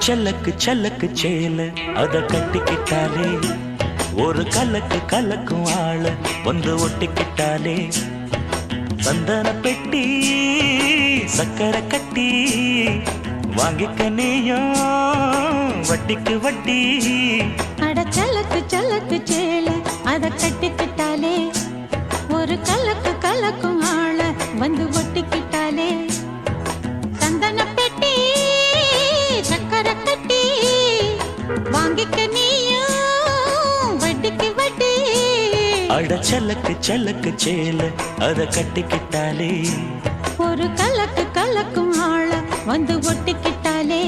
சல்லக்கு சல்லக்கு சேல அத கட்டிக்கிட்டாலே ஒரு கலக்கு கலக்கும் ஆள வந்து ஒட்டிக்கிட்டாலே சந்தன பெட்டி சக்கரை கட்டி வாங்கிக்க நீயும் வட்டிக்கு வட்டி. அட சல்லக்கு சல்லக்கு சேல அத கட்டிக்கிட்டாலே ஒரு கலக்கு கலக்கும் ஆள வந்து ஒட்டிக்கிட்டாலே சந்தன பெட்டி சக்கரை கட்டி வாங்கிக்க நீயும் வட்டிக்கு வட்டி. அட சல்லக்கு சல்லக்கு சேல அத கட்டிக்கிட்டாலே ஒரு கலக்கு கலக்கும் ஆள வந்து ஒட்டிக்கிட்டாலே.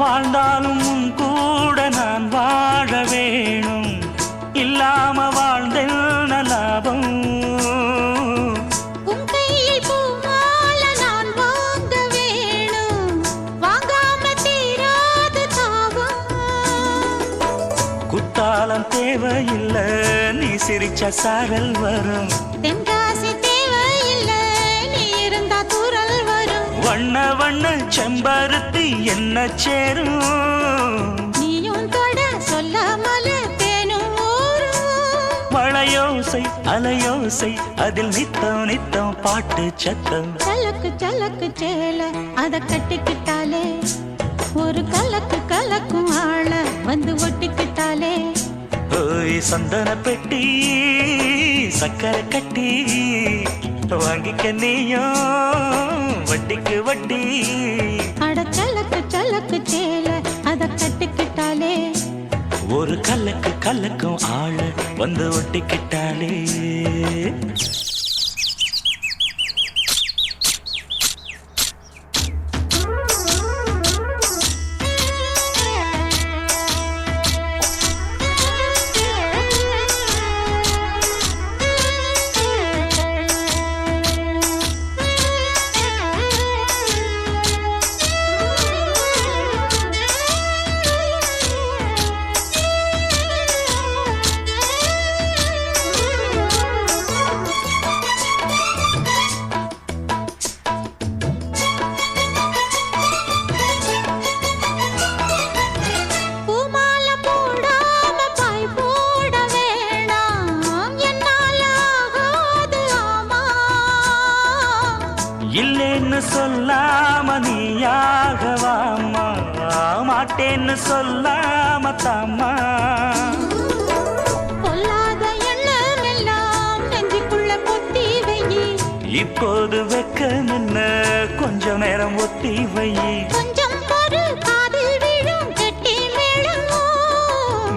வாழ்ந்தாலும் உன் கூட நான் வாழ வேணும் இல்லாம வாழ்ந்தென்ன லாபம். உன் கையில் பூமால நான் வாங்க வேணும் வாங்காம தீராத தாபம். குத்தாலம் தேவையில்லை நீ சிரிச்ச சாரல் வரும். தென்காசி தேவையில்லை நீ இருந்தா தூரல் வரும். வண்ண வண்ண செம்பருத்தி என்ன சேரும் நீயும் தொட சொல்லாமல தேனும் ஊரும். மழையோசை அலையோசை அதில் நித்தம் நித்தம் பாட்டு சத்தம். சலக்கு சலக்கு சேல அத கட்டிக்கிட்டாலே ஒரு கலக்கு கலக்கும் ஆள வந்து ஒட்டிக்கிட்டாலே. ஓய் சந்தன பெட்டி சக்கரை கட்டி வாங்கிக்க நீயும் வட்டிக்கு வட்டி. அட சலக்கு சலக்கு சேல அத கட்டிக்கிட்டாலே ஒரு கலக்கு கலக்கும் ஆள வந்து ஒட்டிக்கிட்டாலே. இல்லேன்னு சொல்லாம நீயாகவாமா மாட்டேன்னு சொல்லாம தாமா. பொல்லாத எண்ணம் எல்லாம் நெஞ்சுக்குள்ள பொத்தி வையி. இப்போது வெக்க நின்ன கொஞ்ச நேரம் ஒத்தி வையி. கொஞ்சம் பொறு காதில் விழும் கெட்டி மேளம்.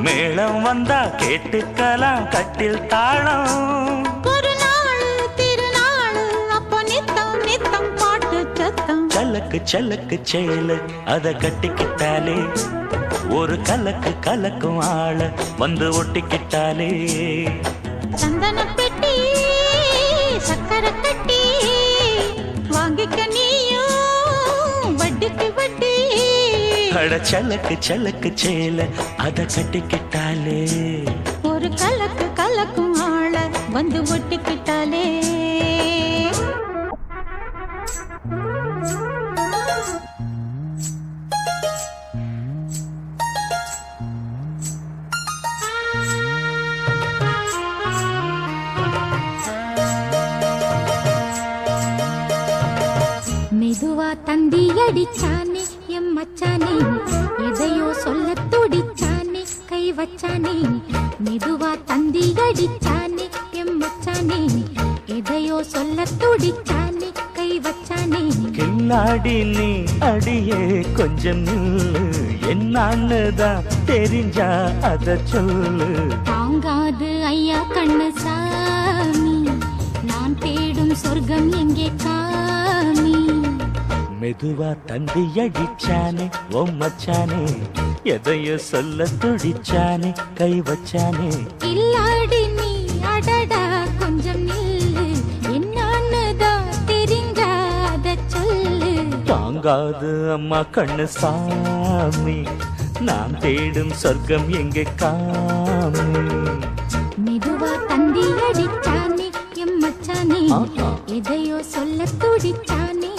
மேளம் வந்தா கேட்டுக்கலாம் கட்டில் தாளம். சலக்கு சலக்கு சேல அத கட்டிக்கிட்டாலே ஒரு கலக்கு கலக்கும் ஆள வந்து ஒட்டிக்கிட்டாலே. சந்தன பெட்டி சக்கரை கட்டி வாங்கிக்க நீயும் வட்டிக்கு வட்டி. அட சலக்கு சலக்கு சேல அத கட்டிக்கிட்டாலே ஒரு கலக்கு கலக்கும் ஆள வந்து ஒட்டிக்கிட்டாலே. மெதுவா தந்தி அடிச்சானே எம் மச்சானே எதையோ சொல்ல துடிச்சானே கை வச்சானே. மெதுவா தந்தி அடிச்சானே எம் மச்சானே எதையோ சொல்ல துடிச்சானே கை வச்சானே. கில்லாடி நீ அடியே கொஞ்சம் என்னான்னுதான் தெரிஞ்சா அத சொல்லு. தாங்காது ஐயா கண்ணு சாமி, நான் தேடும் சொர்க்கம் எங்கே காமி. மெதுவா தந்தி அடிச்சானே ஓ மச்சானே, எதையோ சொல்ல துடிச்சானே கை வச்சானே. இல்லாடி நீ அடடா கொஞ்சம் நில்லு, என்னான்னு தான் தெரிஞ்சாத சொல்லு. தாங்காது அம்மா கண்ணு சாமி, நான் தேடும் சொர்க்கம் எங்கே காமி. மெதுவா தந்தி அடிச்சானே எம் மச்சானே, ஆஹா. எதையோ சொல்ல துடிச்சானே.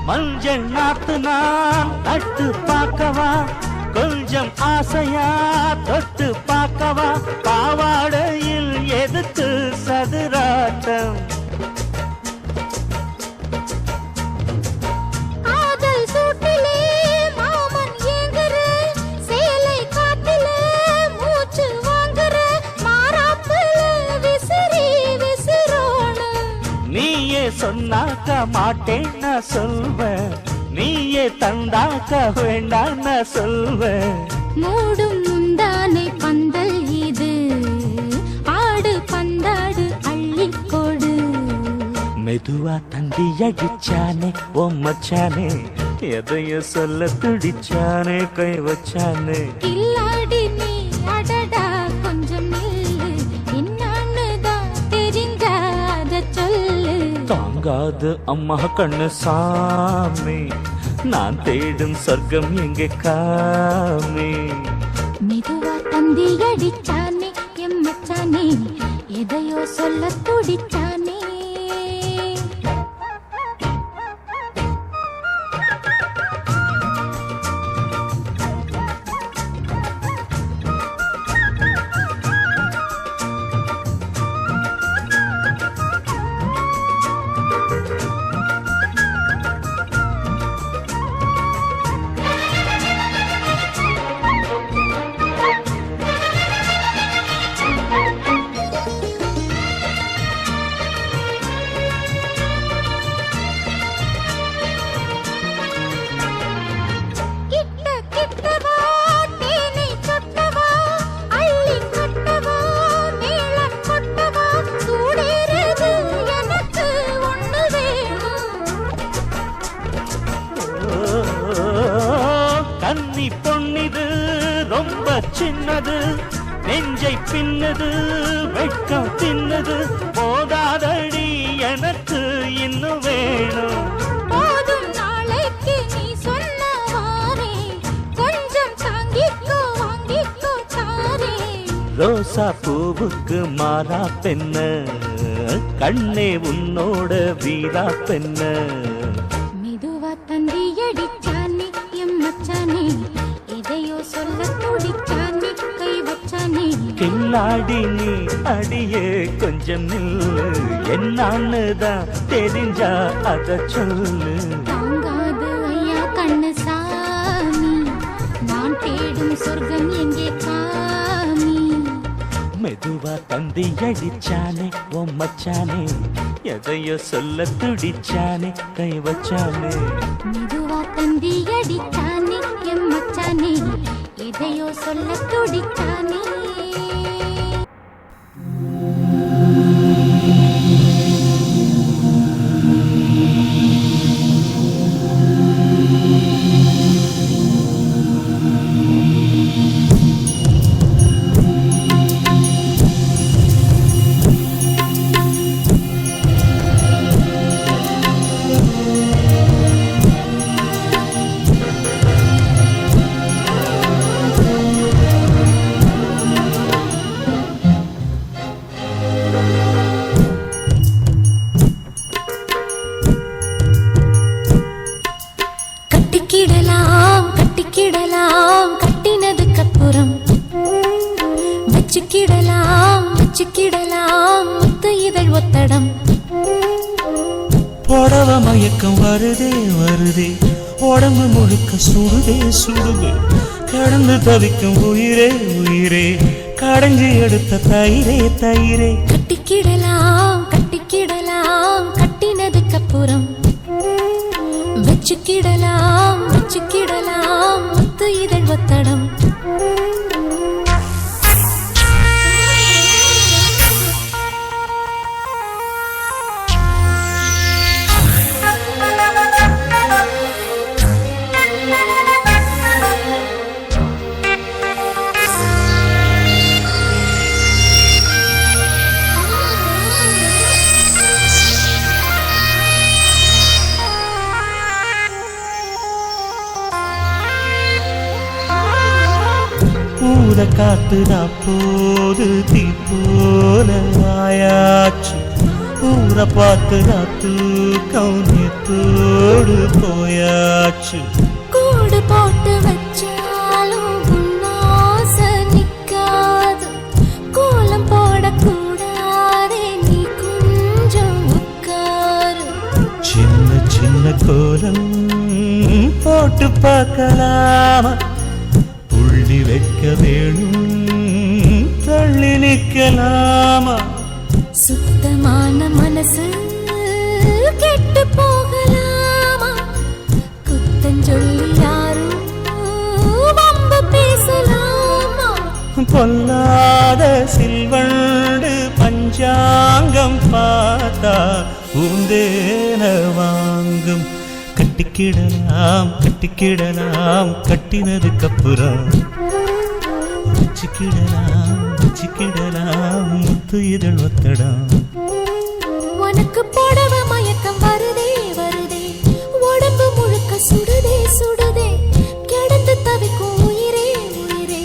மஞ்சள் நாத்து நான் நட்டு பார்க்கவா, கொஞ்சம் ஆசையா தொட்டு பார்க்கவா. பாவாடையில் எதுக்கு சதுராட்டம், காதல் சூட்டிலே மாமன் ஏங்குற, சேலை காத்தில மூச்சு வாங்குற, மாறாப்புல விசிறி விசிறோணும். நீயே சொன்னாக்க மாட்டேன் நான் சொல்வேன், நீயே தந்தாக்க வேண்டாம் நான் சொல்வேன். மூடும் முந்தானை பந்தல் இது, ஆடு பந்தாடு அள்ளிக்கொடு. மெதுவா தந்தி அடிச்சானே ஓ மச்சானே, எதையோ சொல்ல துடிச்சானே கை வச்சானே. இல்லாடி நீ அடடா கொஞ்சம் நில்லு, என்னான்னு தான் தெரிஞ்சாத சொல்லு. தாங்காது அம்மா கண்ணு சாமி, நான் தேடும் சொர்க்கம் எங்கே காமி. மெதுவா தந்தி அடிச்சானே எம் மச்சானே, எதையோ சொல்ல துடிச்சானே. கிட்ட கிட்டவா தேனை சொட்டவா, அள்ளி கட்டவா மேளம் கொட்டவா, சூடேறது எனக்கு ஒண்ணு வேணும். கன்னி பொன்னிது ரொம்ப சின்னது, நெஞ்சை பின்னது வெட்கம் தின்னது. போதாதடி எனக்கு இன்னும் வேணும். போதும் நாளைக்கு நீ சொன்னவாறே, கொஞ்சம் தாங்கிக்கோ வாங்கிக்கோ தாரே. ரோசா பூவுக்கு மாறா பெண்ண, கண்ணே உன்னோட வீரா பெண்ண. மெதுவா தந்தி அடிச்சானே எம் மச்சானே, எதையோ சொல்ல துடிச்சானே கை வச்சானே. கில்லாடி நீ அடியே கொஞ்சம் நில்லு, என்னான்னு தான் தெரிஞ்சா அத சொல்லு. தாங்காது ஐயா கண்ணு சாமி, நான் தேடும் சொர்க்கம் எங்கே காமி. மெதுவா தந்தி அடிச்சானே ஓ மச்சானே, எதையோ சொல்ல துடிச்சானே கை வச்சானே. மெதுவா தந்தி அடிச்சானே எம் மச்சானே, எதையோ சொல்ல துடிச்சானே. கட்டிக்கிடலாம் முத்து இதழ் ஒத்தடம். புடவ மயக்கம் வருதே வருதே, உடம்பு முழுக்க சுடுதே சுடுது, கடந்து தவிக்கும் உயிரே உயிரே, கடைஞ்சி எடுத்த தயிரே தயிரே. கட்டிக்கிடலாம் கட்டிக்கிடலாம் கட்டினதுக்கு அப்புறம் வச்சுக்கிடலாம் வச்சுக்கிடலாம் முத்து இதழ் ஒத்தடம். பூத காத்துதா போது தீ போல ஆயாச்சு, ஊர பார்த்துதா தூக்கம் நேத்தோடு போயாச்சு. கூடு போட்டு வச்சாலும் உன்னாச நிக்காது, கோலம் போடக்கூடாதே நீ கொஞ்சம் உட்காரு. சின்ன சின்ன கோலம் போட்டு பார்க்கலாமா, புள்ளி வைக்க வேணும் தள்ளி நிற்கலாமா. சுத்தமான மனசு கெட்டு போகலாமா, குத்தஞ்சொல்லி யாரும் வம்பு பேசலாமா. பொல்லாத சில்வண்டு பஞ்சாங்கம் பார்த்தா பூந்தேன வாங்கும். கட்டிக்கிடலாம் கட்டிக்கிடலாம் கட்டினதுக்கு அப்புறம் வச்சுக்கிடலாம் வச்சுக்கிடலாம் முத்து இதழ் ஒத்தடம். உனக்கு புடவ மயக்கம் வருதே வருதே, உடம்பு முழுக்க சுடுதே சுடுதே, கிடந்து தவிக்கும் உயிரே உயிரே,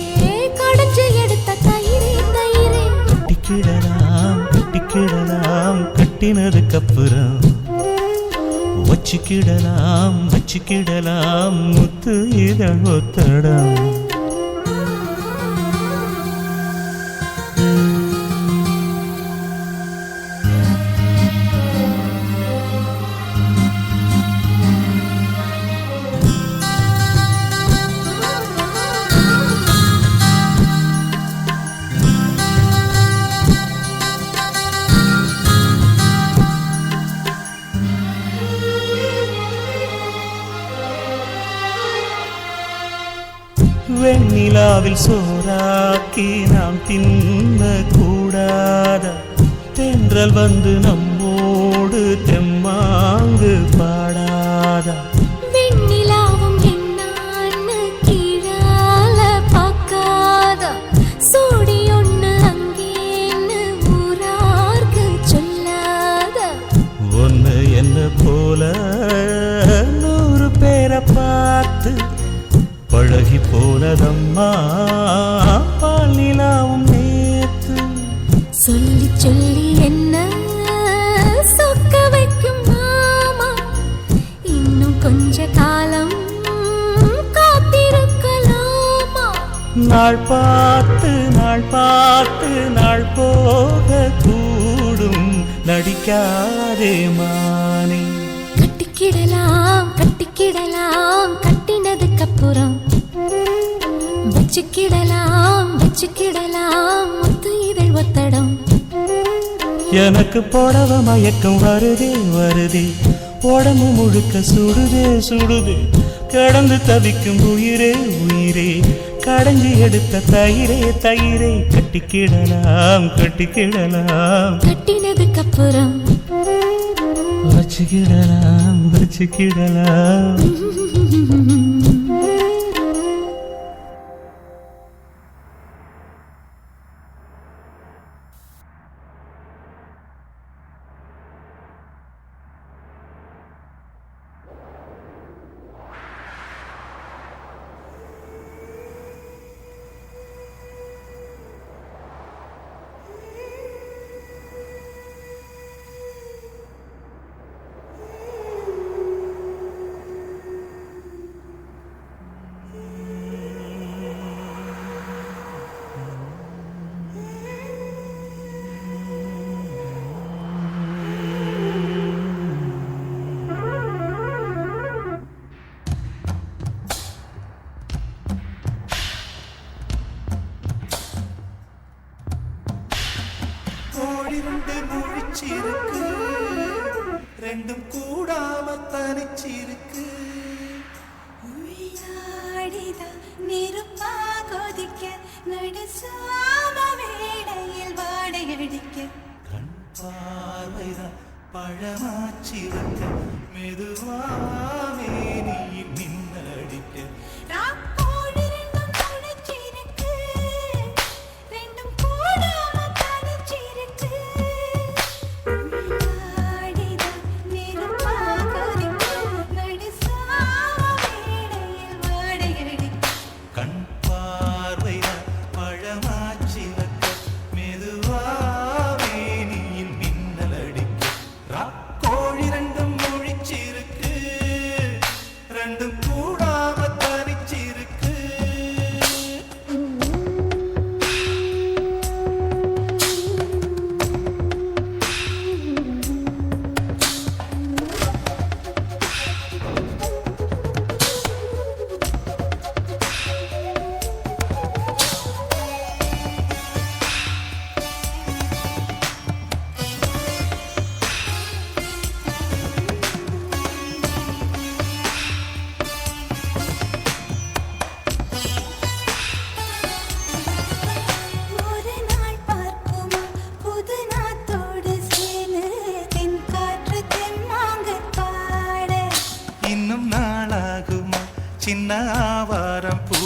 கடைஞ்சு எடுத்த தயிரே தயிரே. கட்டிக்கிடலாம் கட்டிக்கிடலாம் கட்டினதுக்கு அப்புறம் வச்சுக்கிடலாம் வச்சுக்கிடலாம் முத்து இதழ் ஒத்தடம். வெண்ணிலாவில் சோறாக்கி நாம் தின்ன கூடாத, தென்றல் வந்து நம்மோடு தெம்மாங்கு பாடாத. வெண்ணிலாவும் என்னான்னு கீழால பார்க்காத, சோடி ஒண்ணு அங்கேன்னு ஊரார்க்கு சொல்லாத. ஒன்னு என்ன போல 100 பேரை பார்த்து பழகி போனதம்மா பால் நிலாவும் நேத்து. சொல்லி சொல்லி என்ன சொக்க வைக்கும் மாமா, இன்னும் கொஞ்ச காலம் காத்திருக்கலாமா. நாள் பார்த்து நாள் பார்த்து நாள் போக கூடும், நடிக்காதே மானே. கட்டிக்கிடலாம் கட்டிக்கிடலாம் கட்டினதுக்கு அப்புறம் வச்சுக்கிடலாம் வச்சுக்கிடலாம் முத்து இதழ் ஒத்தடம். எனக்கு புடவ மயக்கம் வருதே வருதே, உடம்பு முழுக்க சுடுதே சுடுதே, கடந்து தவிக்கும் உயிரே உயிரே, கடைஞ்சி எடுத்த தயிரே தயிரே. கட்டிக்கிடலாம் கட்டிக்கிடலாம் கட்டினதுக்கு அப்புறம் வச்சுக்கிடலாம் வச்சுக்கிடலாம். முழிச்சிருக்கு ரெண்டும் கூடாம தனிச்சிருக்கு உயிராடிதான் நெருப்பா கொதிக்க நடுசாம வேளையில் வாடையடிக்க கண் பார்வைதான் பழமாச்சிருக்க மெதுவாமே நீ நின்னடிக்க ராக்கோடு ரெண்டும் துணைச்சிருக்கு ரெண்டும் கூடாம தனிச்சிருக்கு உயிராடிதான் நெருப்பா கொதிக்க நடுசாம வேளையில் வாடையடிக்க கண் பார்வைதான் பழமாச்சிருக்க மெதுவாமே நீ மின்னலடிக்க ராக்கோழி ரெண்டும் முழிச்சிருக்கு ரெண்டும் கூடாம தனிச்சிருக்கு ஒரு நாள் பார்க்குமா புது நாத்தோடு சேர்ந்து தென்காற்று தெம்மாங்கு பாட இன்னும் நாளாகுமா சின்ன ஆவாரம் பூ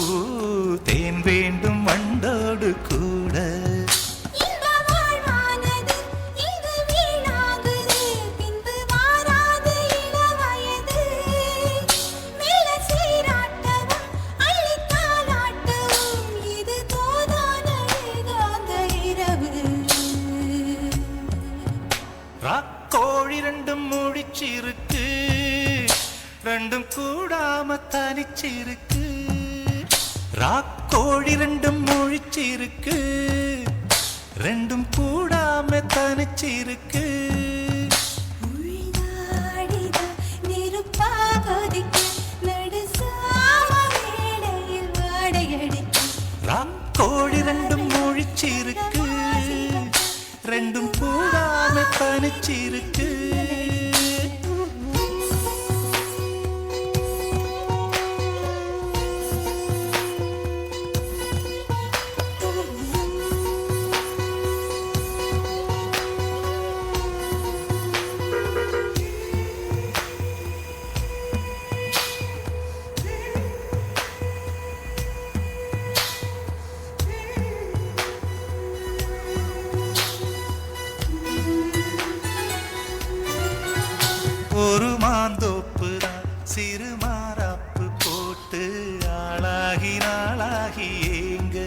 தேன் வேண்டும் வண்டோடு கூட இந்த வாழ்வானது இங்கு வீணாகுது பின்பு வாராது இளவயது மெல்ல சீராட்டவும் அள்ளித்தாலாட்டவும் இது தோதான ஏகாந்த இரவு ராக்கோழி ரெண்டும் முழிச்சிருக்கு ரெண்டும் கூடாம தனிச்சிருக்கு ராக்கோழி ரெண்டும் முழிச்சிருக்கு ரெண்டும் கூடாம தனிச்சிருக்கு உயிராடிதான் நெருப்பா கொதிக்க நடுசாம வேளையில் வாடையடிக்க ராக்கோழி ரெண்டும் முழிச்சிருக்கு ரெண்டும் கூடாம தனிச்சிருக்கு ஒரு மாந்தோப்பு தான் சிறு மாறாப்பு போட்டு ஆளாகி நாளாகி ஏங்க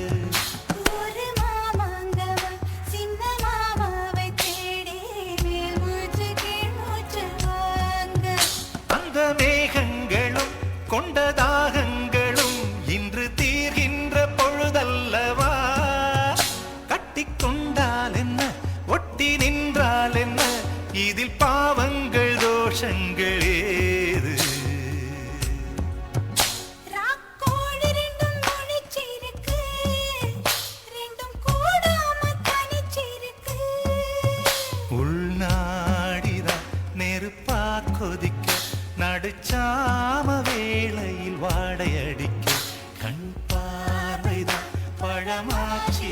ஒரு மாமாங்கவா சின்ன மாமாவை தேடி மேல் மூச்சு கீழ் மூச்சு வாங்க அந்த மேகங்களும் கொண்ட தாகங்களும் இன்று தீர்கின்ற பொழுதல்லவா கட்டிக்கொண்டால் என்ன ஒட்டி நின்றால் என்ன இதில் பாவங்கள் தோஷங்கள் ஏது ராக்கோடு ரெண்டும் முழிச்சிருக்கு ரெண்டும் கூடாம தனிச்சிருக்கு உள்நாடிதான் நெருப்பா கொதிக்க நடுச்சாம வேளையில் வாடையடிக்க கண் பார்வைதான் பழமாச்சி